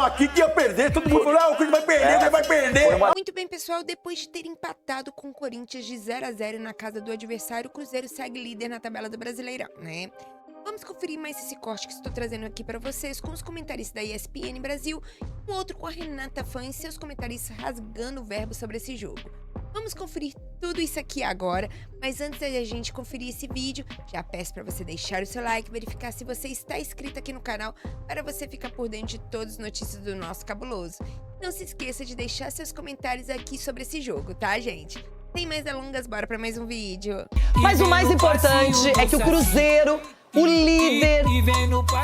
aqui que ia perder, todo mundo falou, o Corinthians vai perder, vai perder. Muito bem, pessoal, depois de ter empatado com o Corinthians de 0-0 na casa do adversário, o Cruzeiro segue líder na tabela do Brasileirão, né? Vamos conferir mais esse corte que estou trazendo aqui para vocês com os comentaristas da ESPN Brasil, um outro com a Renata Fã e seus comentaristas rasgando o verbo sobre esse jogo. Vamos conferir tudo isso aqui agora, mas antes da gente conferir esse vídeo, já peço para você deixar o seu like, verificar se você está inscrito aqui no canal para você ficar por dentro de todas as notícias do nosso cabuloso. Não se esqueça de deixar seus comentários aqui sobre esse jogo, tá, gente? Sem mais delongas, bora para mais um vídeo. Mas o mais importante é que o Cruzeiro, o líder,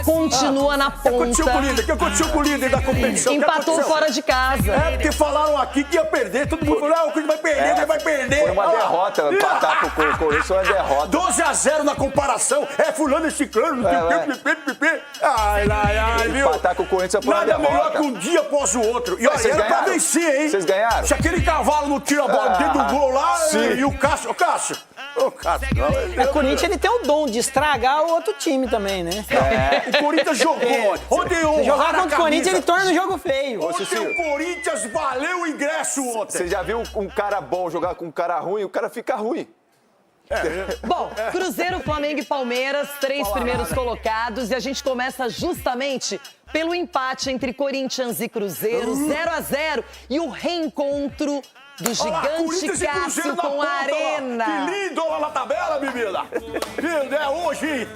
continua na ponta. O que aconteceu com o líder da competição? Empatou fora de casa. É, porque falaram aqui que ia perder, todo mundo falou, o Corinthians vai perder, vai perder. Foi uma derrota, empatar com o Corinthians foi uma derrota. 12-0 na comparação, fulano e ciclano, ai, viu? Empatar com o Corinthians foi uma Nada derrota. melhor que um dia após o outro. E olha, era pra vencer, hein? Vocês ganharam? Se aquele cavalo não tira a bola dentro do gol lá, sim. e o Cássio, o Corinthians ele tem o dom de estragar o outro time também, né? O Corinthians jogou. Se jogar contra o Corinthians, ele torna o jogo feio. Ontem o Corinthians valeu o ingresso ontem. Você já viu um cara bom jogar com um cara ruim? O cara fica ruim. Bom, Cruzeiro, Flamengo e Palmeiras, 3 primeiros colocados. E a gente começa justamente pelo empate entre Corinthians e Cruzeiro, 0-0. E o reencontro do gigante Cássio com a Arena. Que lindo lá na tabela, bebida. Lindo, é hoje.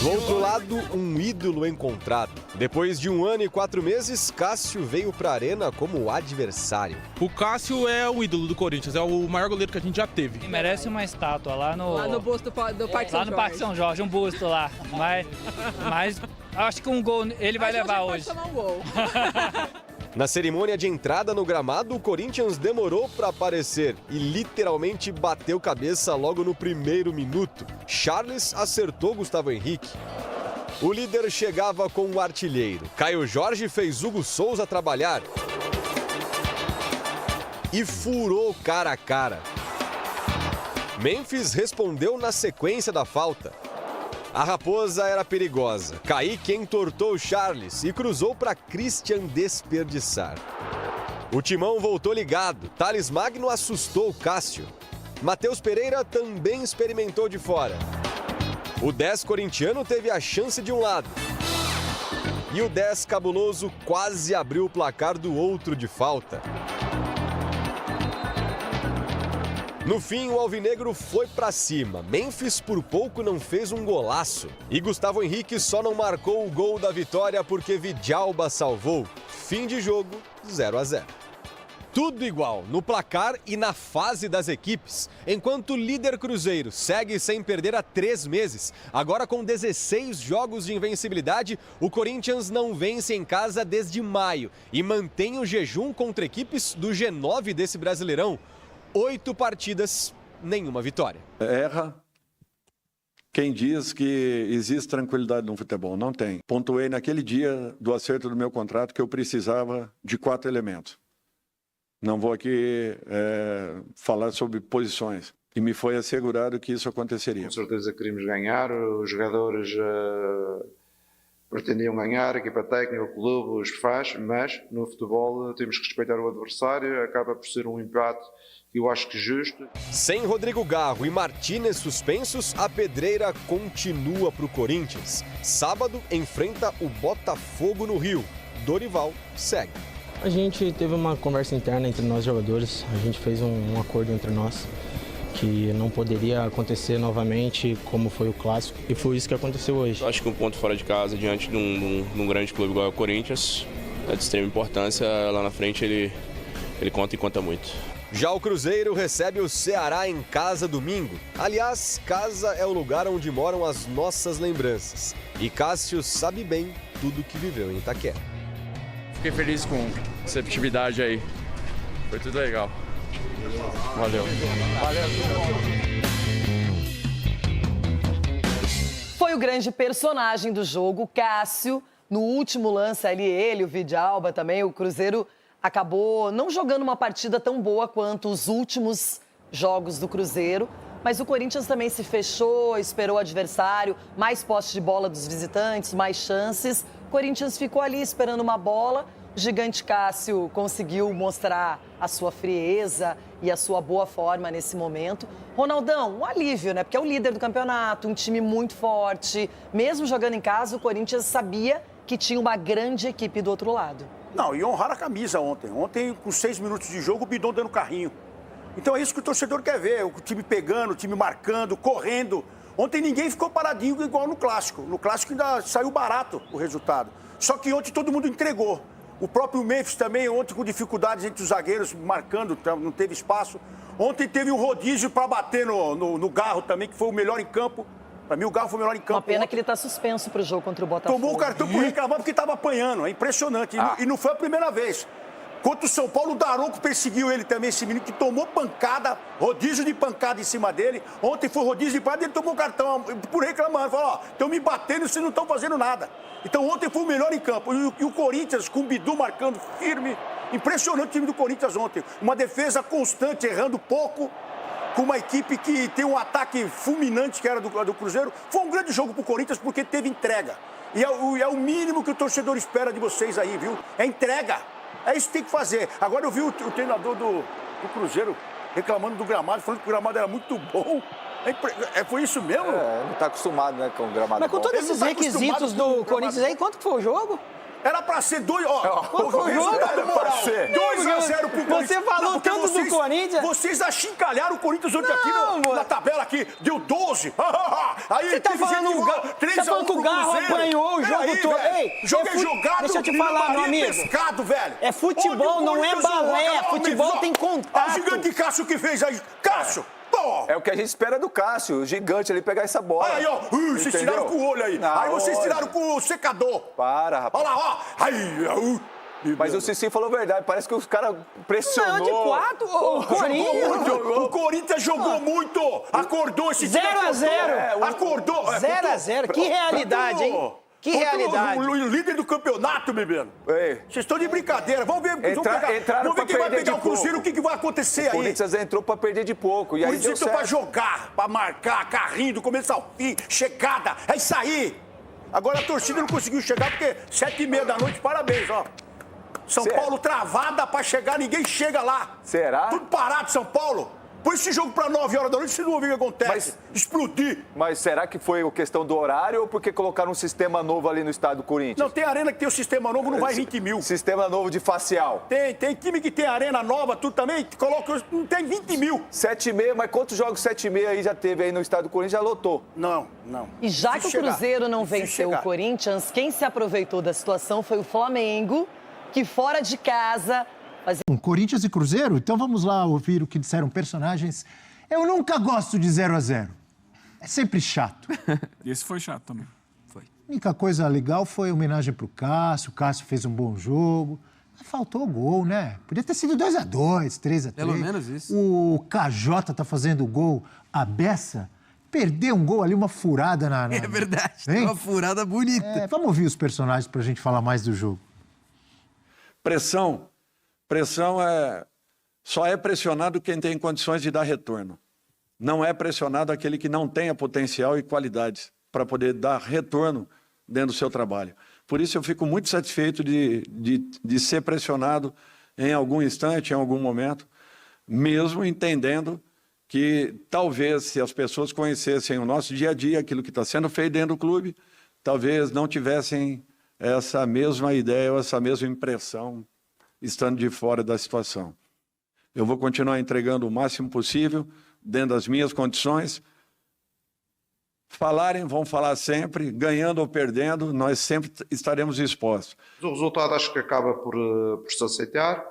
Do outro lado, um ídolo encontrado. Depois de 1 ano e 4 meses, Cássio veio pra Arena como adversário. O Cássio é o ídolo do Corinthians, é o maior goleiro que a gente já teve. Merece uma estátua lá no busto do Parque São Jorge. Lá no Parque São Jorge, um busto lá. Mas acho que um gol ele vai levar hoje. Pode tomar um gol. Na cerimônia de entrada no gramado, o Corinthians demorou para aparecer e literalmente bateu cabeça logo no primeiro minuto. Charles acertou Gustavo Henrique. O líder chegava com o artilheiro. Caio Jorge fez Hugo Souza trabalhar e furou cara a cara. Memphis respondeu na sequência da falta. A Raposa era perigosa. Kaique entortou Charles e cruzou para Christian desperdiçar. O timão voltou ligado. Thales Magno assustou Cássio. Matheus Pereira também experimentou de fora. O 10 corintiano teve a chance de um lado. E o 10 cabuloso quase abriu o placar do outro de falta. No fim, o alvinegro foi pra cima. Memphis por pouco não fez um golaço. E Gustavo Henrique só não marcou o gol da vitória porque Vidalba salvou. Fim de jogo, 0-0. Tudo igual no placar e na fase das equipes. Enquanto o líder Cruzeiro segue sem perder há 3 meses, agora com 16 jogos de invencibilidade, o Corinthians não vence em casa desde maio e mantém o jejum contra equipes do G9 desse Brasileirão. 8 partidas, nenhuma vitória. Erra quem diz que existe tranquilidade no futebol. Não tem. Pontuei naquele dia do acerto do meu contrato que eu precisava de 4 elementos. Não vou aqui falar sobre posições. E me foi assegurado que isso aconteceria. Com certeza queríamos ganhar, os jogadores pretendiam ganhar, a equipa técnica, o clube os faz, mas no futebol temos que respeitar o adversário, acaba por ser um empate que eu acho que justo. Sem Rodrigo Garro e Martínez suspensos, a pedreira continua para o Corinthians. Sábado enfrenta o Botafogo no Rio. Dorival segue. A gente teve uma conversa interna entre nós jogadores, a gente fez um acordo entre nós que não poderia acontecer novamente como foi o clássico e foi isso que aconteceu hoje. Acho que um ponto fora de casa diante de um grande clube igual é o Corinthians é de extrema importância. Lá na frente ele conta e conta muito. Já o Cruzeiro recebe o Ceará em casa domingo. Aliás, casa é o lugar onde moram as nossas lembranças. E Cássio sabe bem tudo que viveu em Itaquera. Fiquei feliz com a receptividade aí. Foi tudo legal. Valeu. Foi o grande personagem do jogo, Cássio. No último lance ali, ele, o Vidalba também, o Cruzeiro acabou não jogando uma partida tão boa quanto os últimos jogos do Cruzeiro, mas o Corinthians também se fechou, esperou o adversário, mais posse de bola dos visitantes, mais chances. O Corinthians ficou ali esperando uma bola. O gigante Cássio conseguiu mostrar a sua frieza e a sua boa forma nesse momento. Ronaldão, um alívio, né? Porque é o líder do campeonato, um time muito forte. Mesmo jogando em casa, o Corinthians sabia que tinha uma grande equipe do outro lado. Não, e honrar a camisa ontem. Ontem, com 6 minutos de jogo, o Bidon dando carrinho. Então é isso que o torcedor quer ver, o time pegando, o time marcando, correndo. Ontem ninguém ficou paradinho igual no Clássico. No Clássico ainda saiu barato o resultado. Só que ontem todo mundo entregou. O próprio Memphis também, ontem com dificuldades entre os zagueiros, marcando, não teve espaço. Ontem teve um rodízio para bater no Garro também, que foi o melhor em campo. Para mim, o Garro foi o melhor em campo. Uma pena que ele está suspenso para o jogo contra o Botafogo. Tomou o cartão por reclamar porque estava apanhando. É impressionante. E não foi a primeira vez. Contra o São Paulo, o Daronco perseguiu ele também, esse menino que tomou pancada, rodízio de pancada em cima dele. Ontem foi rodízio de pancada e ele tomou cartão por reclamando. Falou, ó, estão me batendo e vocês não estão fazendo nada. Então ontem foi o melhor em campo. E o Corinthians, com o Bidu marcando firme. Impressionante o time do Corinthians ontem. Uma defesa constante, errando pouco. Com uma equipe que tem um ataque fulminante, que era do Cruzeiro. Foi um grande jogo pro Corinthians porque teve entrega. E é o mínimo que o torcedor espera de vocês aí, viu? É entrega. É isso que tem que fazer. Agora eu vi o treinador do Cruzeiro reclamando do gramado, falando que o gramado era muito bom. Foi isso mesmo? Não tá acostumado, né, com o gramado. Mas com todos esses requisitos do Corinthians aí, quanto que foi o jogo? Era pra ser 2... Ó, quanto foi o jogo? Era pra ser 2-0 pro Corinthians. Você falou tanto do Corinthians. Vocês achincalharam o Corinthians ontem aqui na tabela aqui. Deu 12. Aí você tá falando que o Garro apanhou o jogo todo. Ei, jogo é jogado. Deixa eu te falar, meu amigo. Pescado, velho. É futebol, não é balé. Futebol tem contato. O gigante Cássio que fez aí. Cássio. É o que a gente espera do Cássio, o gigante ali pegar essa bola. Aí, ó, vocês tiraram com o olho aí. Aí vocês tiraram com o secador. Para, rapaz. Olha lá, ó. Aí, mas o Cici falou a verdade, parece que os caras pressionou. Não, de 4, o Corinthians. O Corinthians jogou muito. Acordou esse time. 0-0. Acordou. 0-0. Que realidade, hein? Que realidade. O líder do campeonato, bebendo. Vocês estão de brincadeira. Vamos ver, vamos ver quem vai pegar o Cruzeiro, o que vai acontecer aí. O Corinthians entrou pra perder de pouco. E o aí Corinthians entrou pra jogar, pra marcar, carrinho do começo ao fim, chegada. É isso aí. Agora a torcida não conseguiu chegar porque 7h30 da noite, parabéns, ó. São Paulo travada pra chegar, ninguém chega lá. Será? Tudo parado, São Paulo. Põe esse jogo pra 9 horas da noite, vocês não ouvem o que acontece. Explodir. Mas será que foi questão do horário ou porque colocaram um sistema novo ali no estado do Corinthians? Não, tem arena que tem o sistema novo, não vai 20 mil. Sistema novo de facial. Tem time que tem arena nova, tudo também, coloca, não tem 20 mil. 7h30, mas quantos jogos 7h30 aí já teve aí no estado do Corinthians? Já lotou. Não. E já que o Cruzeiro não venceu o Corinthians, quem se aproveitou da situação foi o Flamengo, que fora de casa... Corinthians e Cruzeiro? Então vamos lá ouvir o que disseram personagens. Eu nunca gosto de 0-0. É sempre chato. Esse foi chato também. Foi. A única coisa legal foi a homenagem pro Cássio. O Cássio fez um bom jogo. Mas faltou o gol, né? Podia ter sido 2-2, 3-3. Pelo menos isso. O KJ tá fazendo gol à beça. Perdeu um gol ali, uma furada na... É verdade, uma furada bonita. Vamos ouvir os personagens pra gente falar mais do jogo. Pressão só é pressionado quem tem condições de dar retorno. Não é pressionado aquele que não tenha potencial e qualidades para poder dar retorno dentro do seu trabalho. Por isso eu fico muito satisfeito de ser pressionado em algum instante, em algum momento, mesmo entendendo que talvez se as pessoas conhecessem o nosso dia a dia, aquilo que está sendo feito dentro do clube, talvez não tivessem essa mesma ideia ou essa mesma impressão estando de fora da situação. Eu vou continuar entregando o máximo possível, dentro das minhas condições. Vão falar sempre, ganhando ou perdendo, nós sempre estaremos expostos. O resultado acho que acaba por se aceitar,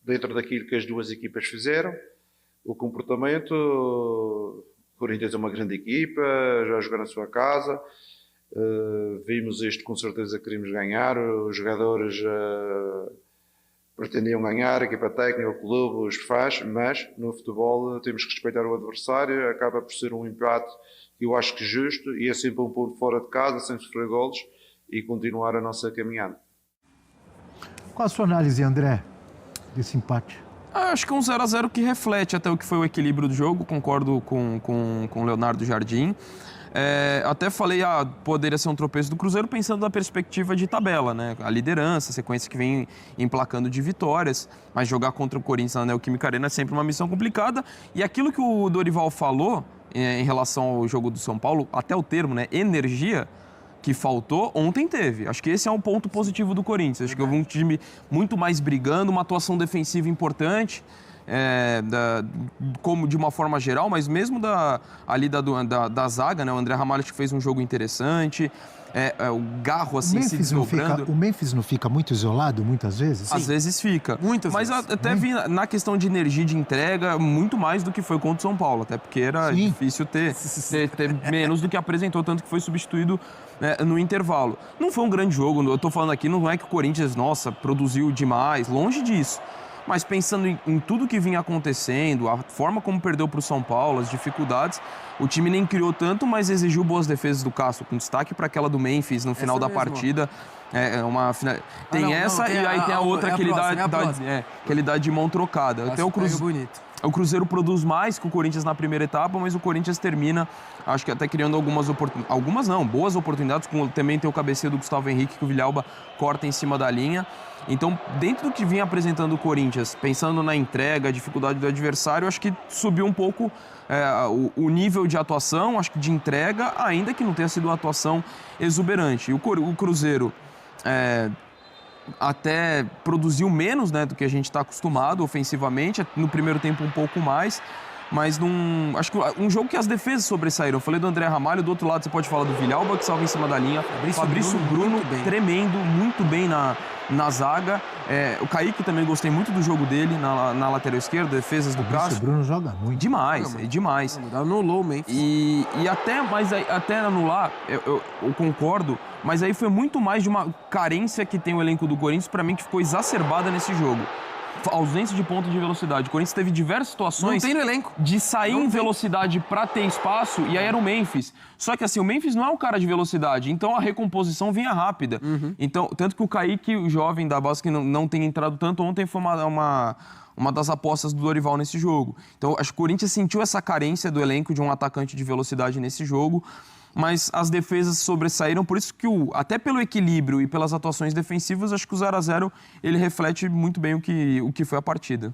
dentro daquilo que as duas equipas fizeram. O comportamento, o Corinthians é uma grande equipa, já jogou na sua casa. Vimos isto, com certeza queríamos ganhar, os jogadores pretendiam ganhar, a equipa técnica, o clube, os faz, mas no futebol temos que respeitar o adversário, acaba por ser um empate que eu acho que justo, e é sempre um ponto fora de casa, sem sofrer golos, e continuar a nossa caminhada. Qual a sua análise, André, desse empate? Acho que um 0-0 que reflete até o que foi o equilíbrio do jogo, concordo com o Leonardo Jardim. Até falei, poderia ser um tropeço do Cruzeiro pensando na perspectiva de tabela, né? A liderança, a sequência que vem emplacando de vitórias, mas jogar contra o Corinthians na Neoquímica Arena é sempre uma missão complicada. E aquilo que o Dorival falou em relação ao jogo do São Paulo, até o termo, né? Energia, que faltou, ontem teve. Acho que esse é um ponto positivo do Corinthians. Acho que houve um time muito mais brigando, uma atuação defensiva importante, como de uma forma geral, mas mesmo da zaga, né? O André Ramalho que fez um jogo interessante, o Garro assim se desdobrando. O Memphis não fica muito isolado muitas vezes? Às vezes fica. Muitas mas vezes. Até vi na questão de energia de entrega, muito mais do que foi contra o São Paulo, até porque era difícil ter menos do que apresentou, tanto que foi substituído no intervalo. Não foi um grande jogo, eu tô falando aqui, não é que o Corinthians, produziu demais, longe disso. Mas pensando em tudo que vinha acontecendo, a forma como perdeu para o São Paulo, as dificuldades, o time nem criou tanto, mas exigiu boas defesas do Castro, com destaque para aquela do Memphis no final da partida. Tem a outra que ele dá de mão trocada. Até o Cruzeiro produz mais que o Corinthians na primeira etapa, mas o Corinthians termina, acho que até criando boas oportunidades, também tem o cabeceio do Gustavo Henrique, que o Villalba corta em cima da linha. Então, dentro do que vinha apresentando o Corinthians, pensando na entrega, a dificuldade do adversário, acho que subiu um pouco o nível de atuação, acho que de entrega, ainda que não tenha sido uma atuação exuberante. E o Cruzeiro até produziu menos, né, do que a gente está acostumado ofensivamente, no primeiro tempo um pouco mais, mas acho que um jogo que as defesas sobressaíram. Eu falei do André Ramalho, do outro lado você pode falar do Villalba, que salva em cima da linha, Fabrício Bruno tremendo, muito bem na zaga, o Kaique também gostei muito do jogo dele na lateral esquerda, defesas do Castro. O Bruno joga muito. Demais. Anulou o Memphis. E até anular, eu concordo, mas aí foi muito mais de uma carência que tem o elenco do Corinthians, para mim, que ficou exacerbada nesse jogo. Ausência de ponto de velocidade. O Corinthians teve diversas situações de sair em velocidade para ter espaço, e aí era o Memphis. Só que assim, o Memphis não é um cara de velocidade, então a recomposição vinha rápida. Então, tanto que o Kaique, o jovem da base, que não tem entrado tanto, ontem foi uma das apostas do Dorival nesse jogo. Então, acho que o Corinthians sentiu essa carência do elenco de um atacante de velocidade nesse jogo, mas as defesas sobressaíram, por isso que até pelo equilíbrio e pelas atuações defensivas, acho que o 0-0 ele reflete muito bem o que foi a partida.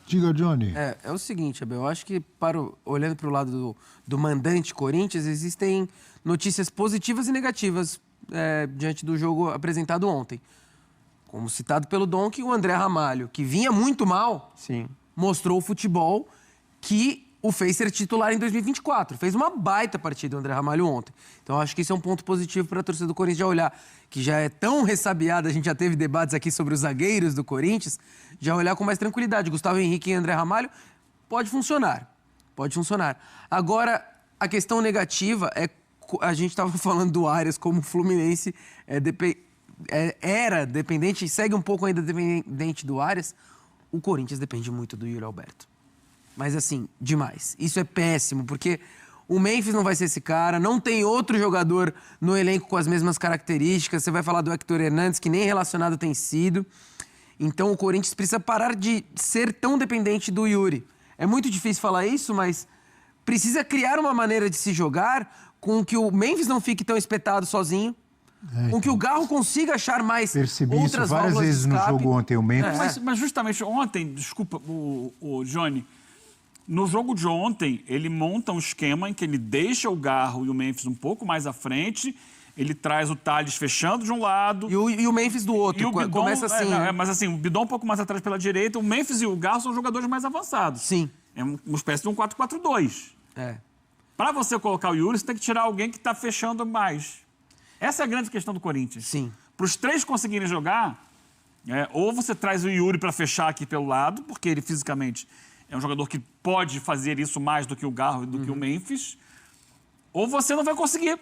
Diga, Johnny. É o seguinte, Abel, eu acho que olhando para o lado do mandante Corinthians, existem notícias positivas e negativas diante do jogo apresentado ontem. Como citado pelo Donk, o André Ramalho, que vinha muito mal, mostrou o futebol que o fez ser titular em 2024. Fez uma baita partida o André Ramalho ontem. Então, acho que isso é um ponto positivo para a torcida do Corinthians já olhar, que já é tão ressabiada, a gente já teve debates aqui sobre os zagueiros do Corinthians, já olhar com mais tranquilidade. Gustavo Henrique e André Ramalho, pode funcionar. Agora, a questão negativa a gente estava falando do Arias como o Fluminense era dependente, segue um pouco ainda dependente do Arias. O Corinthians depende muito do Yuri Alberto. Mas assim, demais. Isso é péssimo, porque o Memphis não vai ser esse cara, não tem outro jogador no elenco com as mesmas características. Você vai falar do Hector Hernandes, que nem relacionado tem sido. Então o Corinthians precisa parar de ser tão dependente do Yuri. É muito difícil falar isso, mas precisa criar uma maneira de se jogar com que o Memphis não fique tão espetado sozinho, com que o Garro consiga achar mais Percebi outras isso várias vezes no jogo ontem, o Memphis. Mas justamente ontem, desculpa, o Johnny, no jogo de ontem, ele monta um esquema em que ele deixa o Garro e o Memphis um pouco mais à frente, ele traz o Tales fechando de um lado... E o Memphis do outro, começa assim... mas assim, o Bidon um pouco mais atrás pela direita, o Memphis e o Garro são jogadores mais avançados. Sim. É uma espécie de um 4-4-2. Para você colocar o Yuri, você tem que tirar alguém que está fechando mais. Essa é a grande questão do Corinthians. Sim. Para os três conseguirem jogar, ou você traz o Yuri para fechar aqui pelo lado, porque ele fisicamente... é um jogador que pode fazer isso mais do que o Garro e do que o Memphis. Ou você não vai conseguir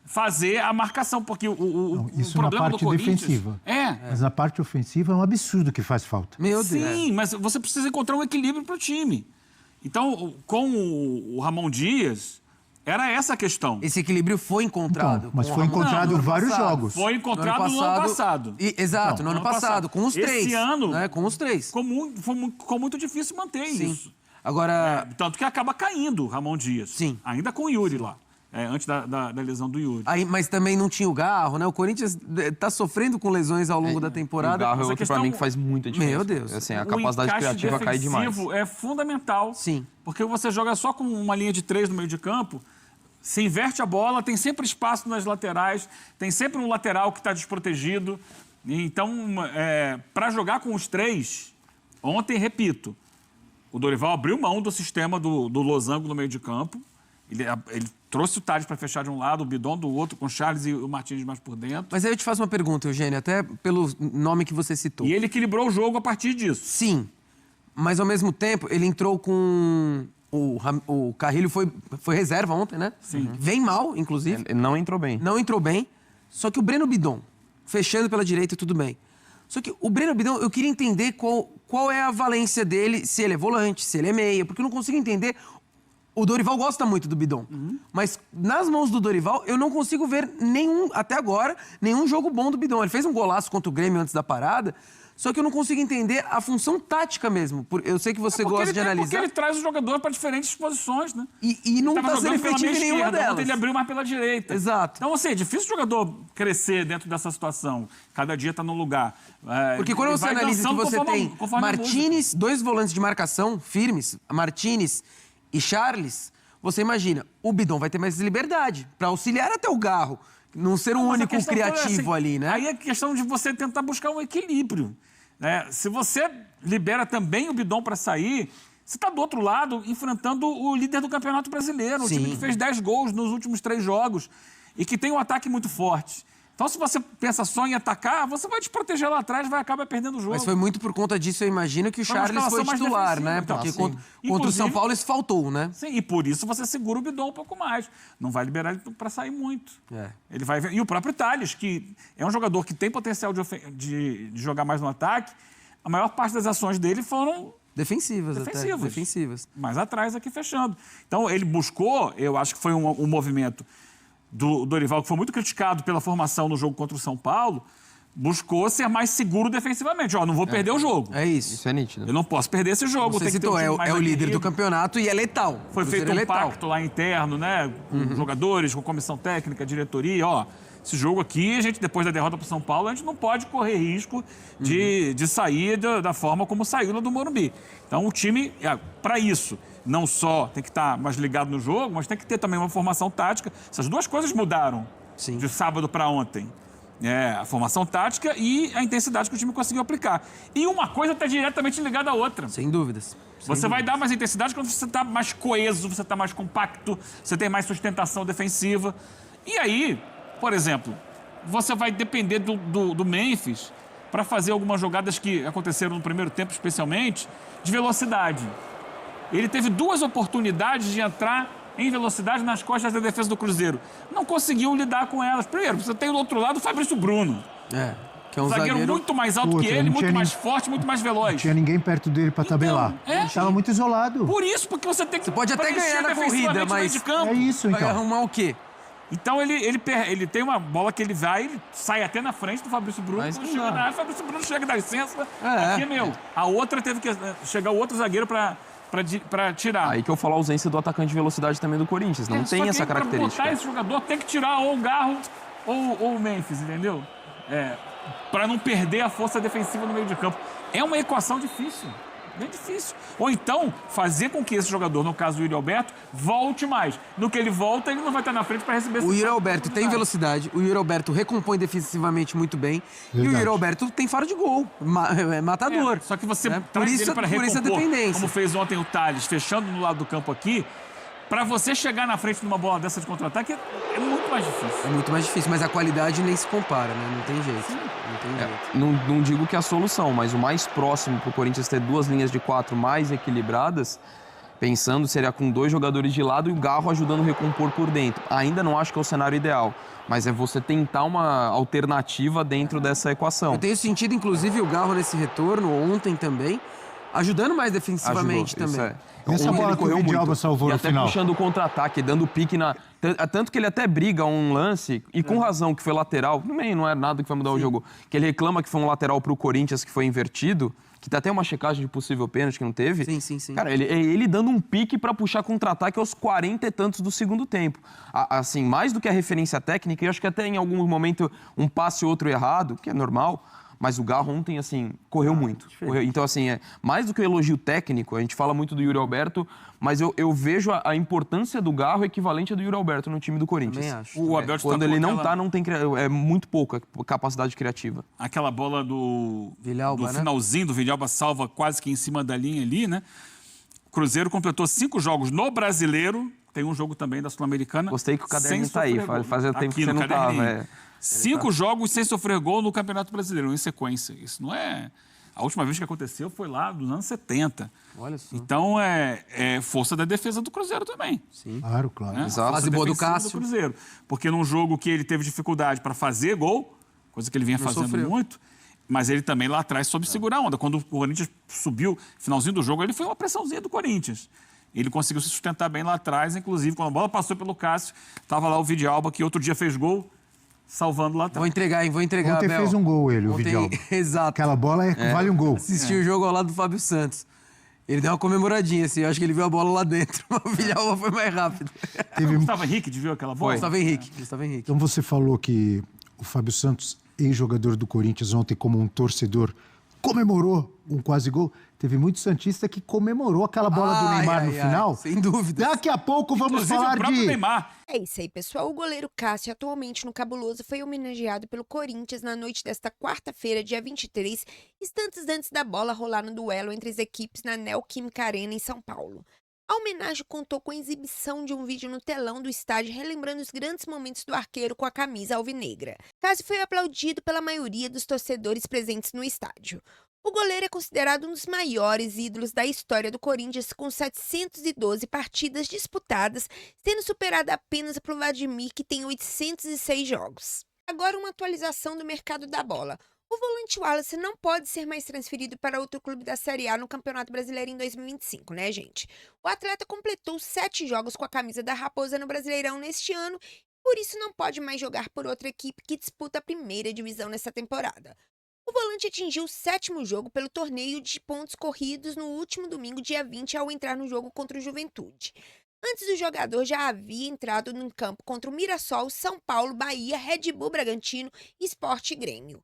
fazer a marcação, porque isso o na problema parte do Corinthians... defensiva. Mas na parte ofensiva é um absurdo que faz falta. Meu Deus. Sim, mas você precisa encontrar um equilíbrio para o time. Então, com o Ramon Dias, era essa a questão. Esse equilíbrio foi encontrado. Então, mas foi encontrado em vários jogos. Foi encontrado no ano passado. Exato, no ano passado, com os três. Esse ano, com os três. Ficou muito difícil manter isso. Agora... tanto que acaba caindo o Ramon Dias. Sim. Ainda com o Yuri lá. antes da lesão do Yuri. Aí, mas também não tinha o Garro, né? O Corinthians tá sofrendo com lesões ao longo da temporada. O Garro é outro pra mim que faz muita diferença. Meu Deus. Assim, a capacidade criativa cai demais. O é fundamental. Sim. Porque você joga só com uma linha de 3 no meio de campo, se inverte a bola, tem sempre espaço nas laterais, tem sempre um lateral que está desprotegido. Então, para jogar com os 3, ontem, repito, o Dorival abriu mão do sistema do losango no meio de campo. Ele trouxe o Tales para fechar de um lado, o Bidon do outro, com o Charles e o Martins mais por dentro. Mas aí eu te faço uma pergunta, Eugênio, até pelo nome que você citou. E ele equilibrou o jogo a partir disso. Sim, mas ao mesmo tempo ele entrou com... O Carrilho foi reserva ontem, né? Sim. Vem mal, inclusive. Ele não entrou bem. Não entrou bem, só que o Breno Bidon, fechando pela direita, tudo bem. Só que o Breno Bidon, eu queria entender qual é a valência dele, se ele é volante, se ele é meia, porque eu não consigo entender... O Dorival gosta muito do Bidon, mas nas mãos do Dorival eu não consigo ver até agora, nenhum jogo bom do Bidon. Ele fez um golaço contra o Grêmio antes da parada, só que eu não consigo entender a função tática mesmo. Eu sei que você gosta de analisar. Porque ele traz o jogador para diferentes posições, né? E não está sendo efetivo em nenhuma delas. Ele abriu mais pela direita. Exato. Então, assim, é difícil o jogador crescer dentro dessa situação. Cada dia está no lugar. Porque quando você analisa que você tem Martins, 2 volantes de marcação firmes, Martins e Charles, você imagina, o Bidon vai ter mais liberdade para auxiliar até o Garro, não ser o único criativo ali, né? Aí é questão de você tentar buscar um equilíbrio, né? Se você libera também o Bidon para sair, você está do outro lado enfrentando o líder do Campeonato Brasileiro, o time que fez 10 gols nos últimos 3 jogos e que tem um ataque muito forte. Então, se você pensa só em atacar, você vai desproteger lá atrás e vai acabar perdendo o jogo. Mas foi muito por conta disso, eu imagino, que o Charles foi titular, né? Porque contra o São Paulo isso faltou, né? Sim, e por isso você segura o Bidon um pouco mais. Não vai liberar ele para sair muito. Ele vai... E o próprio Tales, que é um jogador que tem potencial de jogar mais no ataque, a maior parte das ações dele foram... Defensivas. Mais atrás aqui fechando. Então, ele buscou, eu acho que foi um movimento... do Dorival, que foi muito criticado pela formação no jogo contra o São Paulo, buscou ser mais seguro defensivamente. Não vou perder o jogo. É isso. Isso é nítido. Eu não posso perder esse jogo. Você citou, é o líder do campeonato e é letal. Foi feito um pacto lá interno, né? Com jogadores, com comissão técnica, diretoria. Esse jogo aqui, a gente, depois da derrota para o São Paulo, a gente não pode correr risco de sair da forma como saiu lá do Morumbi. Então, o time, para isso... não só tem que estar mais ligado no jogo, mas tem que ter também uma formação tática. Essas duas coisas mudaram de sábado para ontem. A formação tática e a intensidade que o time conseguiu aplicar. E uma coisa está diretamente ligada à outra. Sem dúvidas. Você vai dar mais intensidade quando você está mais coeso, você está mais compacto, você tem mais sustentação defensiva. E aí, por exemplo, você vai depender do Memphis para fazer algumas jogadas que aconteceram no primeiro tempo, especialmente, de velocidade. Ele teve 2 oportunidades de entrar em velocidade nas costas da defesa do Cruzeiro. Não conseguiu lidar com elas. Primeiro, você tem do outro lado o Fabrício Bruno. Que é um zagueiro muito mais alto que ele, muito mais forte, muito mais veloz. Não tinha ninguém perto dele para tabelar. Ele estava muito isolado. Por isso, porque você tem que... Você pode até ganhar na corrida, mas... De campo. É isso, então. Vai arrumar o quê? Então, ele tem uma bola que ele sai até na frente do Fabrício Bruno. Mas quando chega o Fabrício Bruno chega, dá licença. Aqui é meu. A outra teve que chegar o outro zagueiro para tirar. Aí que eu falo a ausência do atacante de velocidade também do Corinthians. Não tem essa característica. Para botar esse jogador, tem que tirar ou o Garro ou o Memphis, entendeu? Para não perder a força defensiva no meio de campo. É uma equação difícil. Bem difícil. Ou então, fazer com que esse jogador, no caso do Yuri Alberto, volte mais. No que ele volta, ele não vai estar na frente para receber essa O Yuri Alberto tem velocidade, o Yuri Alberto recompõe defensivamente muito bem. Verdade. E o Yuri Alberto tem faro de gol, matador. Só que você traz ele para recompor, dependência. como fez ontem o Tales, fechando no lado do campo aqui. Para você chegar na frente numa bola dessa de contra-ataque é muito mais difícil. É muito mais difícil, mas a qualidade nem se compara, né? Não tem jeito. Não digo que é a solução, mas o mais próximo para o Corinthians ter 2 linhas de 4 mais equilibradas, pensando, seria com 2 jogadores de lado e o Garro ajudando a recompor por dentro. Ainda não acho que é o cenário ideal, mas é você tentar uma alternativa dentro dessa equação. Eu tenho sentido, inclusive, o Garro nesse retorno, ontem também, ajudando mais defensivamente Ajudou, também. Essa bola que o Vidalba salvou e no até final. puxando o contra-ataque, dando pique na... Tanto que ele até briga um lance, e com razão, que foi lateral. Não é nada que vai mudar o jogo. Que ele reclama que foi um lateral pro Corinthians que foi invertido, que tá até uma checagem de possível pênalti que não teve. Sim. Cara, ele dando um pique pra puxar contra-ataque aos 40 e tantos do segundo tempo. Assim, mais do que a referência técnica, eu acho que até em algum momento um passe ou outro errado, que é normal, mas o Garro ontem, assim, correu muito. Então, assim, mais do que o elogio técnico, a gente fala muito do Yuri Alberto, mas eu vejo a importância do Garro equivalente a do Yuri Alberto no time do Corinthians. Também acho. O Alberto Quando tacou ele não aquela- tá, não tem é muito pouca capacidade criativa. Aquela bola do Villalba, né? finalzinho do Vidalba salva quase que em cima da linha ali, né? O Cruzeiro completou 5 jogos no Brasileiro. Tem um jogo também da Sul-Americana. Gostei que o caderninho sem tá aí. sofrer gol. Fazia tempo Aqui que você no não tava. caderninho. 5 jogos sem sofrer gol no Campeonato Brasileiro, em sequência. Isso não é... A última vez que aconteceu foi lá nos anos 70. Olha só. Então, é força da defesa do Cruzeiro também. Sim. Claro, claro. Né? Exato. Fase boa do Cássio. Cruzeiro. Porque num jogo que ele teve dificuldade para fazer gol, coisa que ele vinha Não fazendo sofreu. muito, mas ele também lá atrás soube segurar a onda. Quando o Corinthians subiu, finalzinho do jogo, ele foi uma pressãozinha do Corinthians. Ele conseguiu se sustentar bem lá atrás, inclusive quando a bola passou pelo Cássio, estava lá o Vidalba, que outro dia fez gol, salvando lá atrás. Vou entregar, hein? Vou entregar, Ontem Abel. fez um gol ele, o Ontem- Vidalba. Exato. Aquela bola vale um gol. Assisti o jogo ao lado do Fábio Santos. Ele deu uma comemoradinha, assim. Eu acho que ele viu a bola lá dentro. Mas o Vidalba foi mais rápido. Teve- Gustavo Henrique viu aquela bola? Gustavo Henrique. Então você falou que o Fábio Santos, ex-jogador do Corinthians, ontem como um torcedor, comemorou um quase gol. Teve muito santista que comemorou aquela bola do Neymar no final. Sem dúvida. Daqui a pouco vamos Inclusive, falar o próprio de... Neymar. É isso aí, pessoal. O goleiro Cássio, atualmente no Cabuloso, foi homenageado pelo Corinthians na noite desta quarta-feira, dia 23, instantes antes da bola rolar no duelo entre as equipes na Neoquímica Arena, em São Paulo. A homenagem contou com a exibição de um vídeo no telão do estádio relembrando os grandes momentos do arqueiro com a camisa alvinegra. Cássio foi aplaudido pela maioria dos torcedores presentes no estádio. O goleiro é considerado um dos maiores ídolos da história do Corinthians, com 712 partidas disputadas, sendo superado apenas por Vladimir, que tem 806 jogos. Agora uma atualização do mercado da bola. O volante Wallace não pode ser mais transferido para outro clube da Série A no Campeonato Brasileiro em 2025, né, gente? O atleta completou 7 jogos com a camisa da Raposa no Brasileirão neste ano, por isso não pode mais jogar por outra equipe que disputa a primeira divisão nessa temporada. O volante atingiu o 7º jogo pelo torneio de pontos corridos no último domingo, dia 20, ao entrar no jogo contra o Juventude. Antes, o jogador já havia entrado no campo contra o Mirassol, São Paulo, Bahia, Red Bull Bragantino e Sport e Grêmio.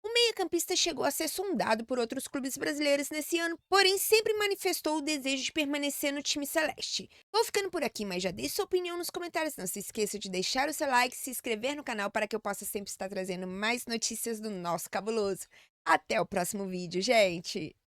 O meia-campista chegou a ser sondado por outros clubes brasileiros nesse ano, porém sempre manifestou o desejo de permanecer no time celeste. Vou ficando por aqui, mas já deixe sua opinião nos comentários. Não se esqueça de deixar o seu like e se inscrever no canal para que eu possa sempre estar trazendo mais notícias do nosso cabuloso. Até o próximo vídeo, gente!